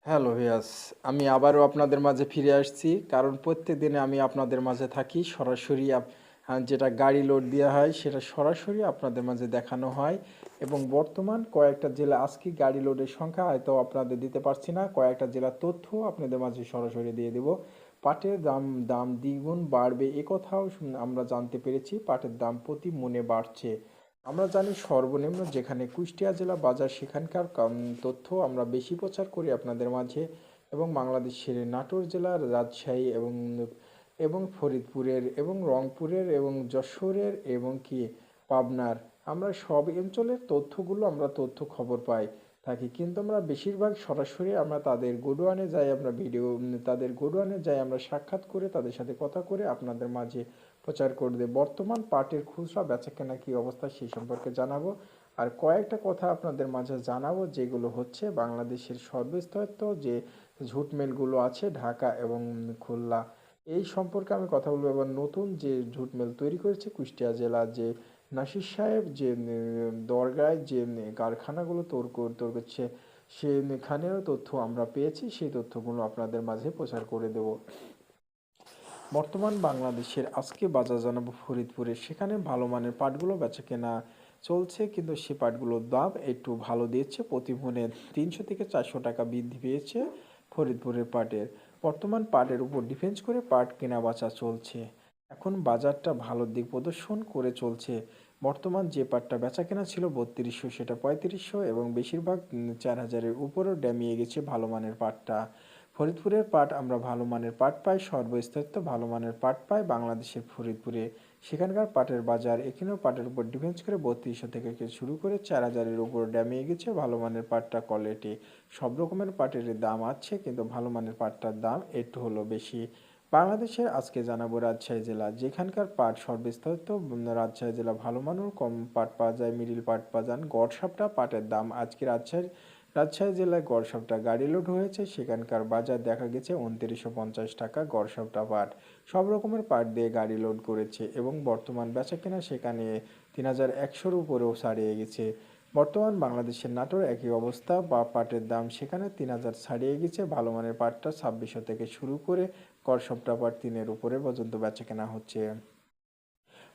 Hello ভিয়াস, আমি আবারও আপনাদের মাঝে ফিরে আসছি। কারণ প্রত্যেক দিনে আমি আপনাদের মাঝে থাকি সরাসরি যেটা গাড়ি লোড দেওয়া হয় সেটা সরাসরি আপনাদের মাঝে দেখানো হয়। এবং বর্তমান কয়েকটা জেলা আজকে গাড়ি লোডের সংখ্যা হয়তো আপনাদের দিতে পারছি না, কয়েকটা জেলার তথ্য আপনাদের মাঝে সরাসরি দিয়ে দেব। পাটের দাম দাম দ্বিগুণ বাড়বে এ কথাও আমরা জানতে পেরেছি। পাটের দাম প্রতি মণে বাড়ছে। আমরা জানি সর্বনিম্ন যেখানে কুষ্টিয়া জেলা বাজার সেখানকার তথ্য আমরা বেশি প্রচার করি আপনাদের মাঝে। এবং বাংলাদেশের নাটোর জেলার, রাজশাহী এবং ফরিদপুরের এবং রংপুরের এবং যশোরের এবং কি পাবনার, আমরা সব অঞ্চলের তথ্যগুলো আমরা তথ্য খবর পাই থাকি। কিন্তু আমরা বেশিরভাগ সরাসরি আমরা তাদের গোডাউনে যাই, আমরা তাদের গোডাউনে যাই, আমরা সাক্ষাৎ করে তাদের সাথে কথা করে আপনাদের মাঝে প্রচার করে দেয়। বর্তমান পাটের খুচরা বেচাকেনা কী অবস্থা সেই সম্পর্কে জানাবো। আর কয়েকটা কথা আপনাদের মাঝে জানাবো যেগুলো হচ্ছে বাংলাদেশের সর্বস্তরের যে ঝুট মিলগুলো আছে ঢাকা এবং খুলনা, এই সম্পর্কে আমি কথা বলবো। এবার নতুন যে ঝুট মিল তৈরি করেছে কুষ্টিয়া জেলা, যে নাসির সাহেব যে দরগায় যে কারখানাগুলো তৈরি করছে সেখানেরও তথ্য আমরা পেয়েছি, সেই তথ্যগুলো আপনাদের মাঝে প্রচার করে দেব। বর্তমান বাংলাদেশের আজকে বাজার জানাবো ফরিদপুরে, সেখানে ভালো মানের পাটগুলো বেচা কেনা চলছে, কিন্তু সে পাটগুলোর দাম একটু ভালো দিয়েছে, প্রতি মণে 300 থেকে 400 টাকা বৃদ্ধি পেয়েছে ফরিদপুরের পাটের। বর্তমান পাটের উপর ডিফেন্স করে পাট কেনা বেচা চলছে। এখন বাজারটা ভালো দিক প্রদর্শন করে চলছে। বর্তমান যে পাটটা বেচা কেনা ছিল 3200, সেটা 3500 এবং বেশিরভাগ 4000-এর উপরেও ডেমিয়ে গেছে ভালো মানের পাটটা। ফরিদপুরের পাট আমরা ভালো মানের পাট পাই, সর্বস্তরিত ভালো মানের পাট পাই বাংলাদেশের ফরিদপুরে। সেখানকার পাটের বাজার এখানেও পাটের উপর ডিফেন্স করে 3200 থেকে শুরু করে 4000-এর উপর ড্যামিয়ে গেছে ভালো মানের পাটটা কোয়ালিটি। সব রকমের পাটের দাম আছে, কিন্তু ভালো মানের পাটটার দাম একটু হলো বেশি। বাংলাদেশের আজকে জানাবো রাজশাহী জেলা, যেখানকার পাট সর্বস্তরিত। রাজশাহী জেলা ভালো মানের কম পাট পাওয়া যায়, মিডিল পাট পাওয়া যান। গড়সাপটা পাটের দাম আজকে রাজশাহী জেলায় গড়সাপটা গাড়ি লোড হয়েছে, সেখানকার বাজার দেখা গেছে 2950 টাকা গড়সাপটা পাট। সব রকমের পাট দিয়ে গাড়ি লোড করেছে এবং বর্তমান বেচাকেনা সেখানে 3100-এর উপরেও ছাড়িয়ে গেছে। বর্তমান বাংলাদেশের নাটোর একই অবস্থা, বা পাটের দাম সেখানে 3000 ছাড়িয়ে গেছে। ভালো মানের পাটটা 2600 থেকে শুরু করে গড়সাপটা পাট 3-এর উপরে পর্যন্ত বেচাকেনা হচ্ছে।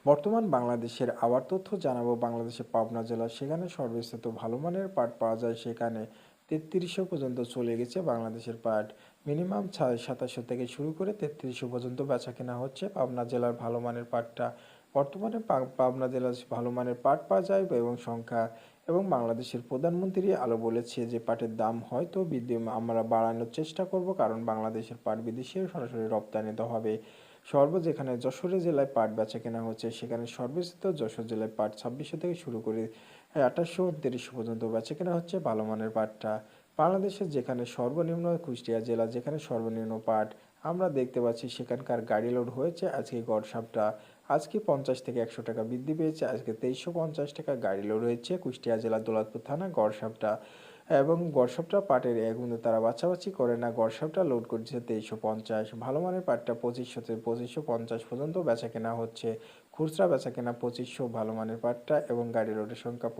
বর্তমান বাংলাদেশের আবার তথ্য জানাবো বাংলাদেশের পাবনা জেলা, সেখানে সর্বস্তরিত ভালো মানের পাট পাওয়া যায়, সেখানে 3300 পর্যন্ত চলে গেছে বাংলাদেশের পাট। মিনিমাম 2700 থেকে শুরু করে 3300 পর্যন্ত বেচা কেনা হচ্ছে পাবনা জেলার ভালো মানের পাটটা। বর্তমানে পাবনা জেলার ভালো মানের পাট পাওয়া যায় এবং সংখ্যা, এবং বাংলাদেশের প্রধানমন্ত্রী আলো বলেছে যে পাটের দাম হয়তো বৃদ্ধি আমরা বাড়ানোর চেষ্টা করব, কারণ বাংলাদেশের পাট বিদেশেও সরাসরি রপ্তানিতে হবে। যেখানে যশোর জেলায় পাট বেচা কেনা হচ্ছে, সেখানে সর্বস্তরিত যশোর জেলায় পাট 2600 থেকে শুরু করে 2800-2900 পর্যন্ত বেচা কেনা হচ্ছে ভালো মানের পাটটা। বাংলাদেশের যেখানে সর্বনিম্ন কুষ্টিয়া জেলা, যেখানে সর্বনিম্ন পাট আমরা দেখতে পাচ্ছি, সেখানকার গাড়ি লোড হয়েছে আজকে গড়সাপটা আজকে 50 থেকে 100 টাকা বৃদ্ধি পেয়েছে। আজকে 2350 টাকা গাড়ি লোড হয়েছে কুষ্টিয়া জেলা দৌলতপুর থানা গড়সাপটা। এবং গড়সাপটা পাটের এগুলো তারা বাছাবাছি করে না, গড়সাপটা লোড করছে 2350। ভালো মানের পাটটা 2500 পর্যন্ত বেচা কেনা হচ্ছে। খুচরা বেচা কেনা 2500 ভালো মানের পাটটা, এবং গাড়ি লোডের সংখ্যা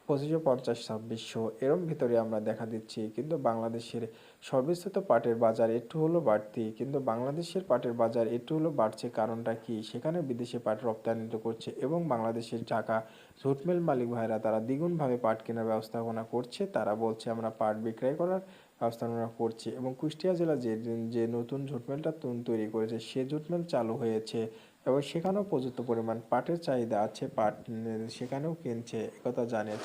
2550, 2600 এরম ভিতরে আমরা দেখা দিচ্ছি। কিন্তু বাংলাদেশের সর্বস্তরিত পাটের বাজার একটু হলো বাড়তি, কিন্তু বাংলাদেশের পাটের বাজার একটু হলো বাড়ছে কারণটা কি, সেখানে বিদেশে পাট রপ্তানিত করছে এবং বাংলাদেশের ঢাকা ঝুট মিল মালিক ভাইরা তারা দ্বিগুণভাবে পাট কেনার ব্যবস্থাপনা করছে। তারা বলছে আমরা পাট বিক্রয় করার ব্যবস্থাপনা করছি। এবং কুষ্টিয়া জেলা যে যে নতুন ঝুট মিলটা তৈরি করেছে, সে ঝুট মিল চালু হয়েছে এবং সেখানেও প্রযুক্ত পরিমাণ পাটের চাহিদা আছে, পাট সেখানেও কিনছে, একথা জানিয়েছে।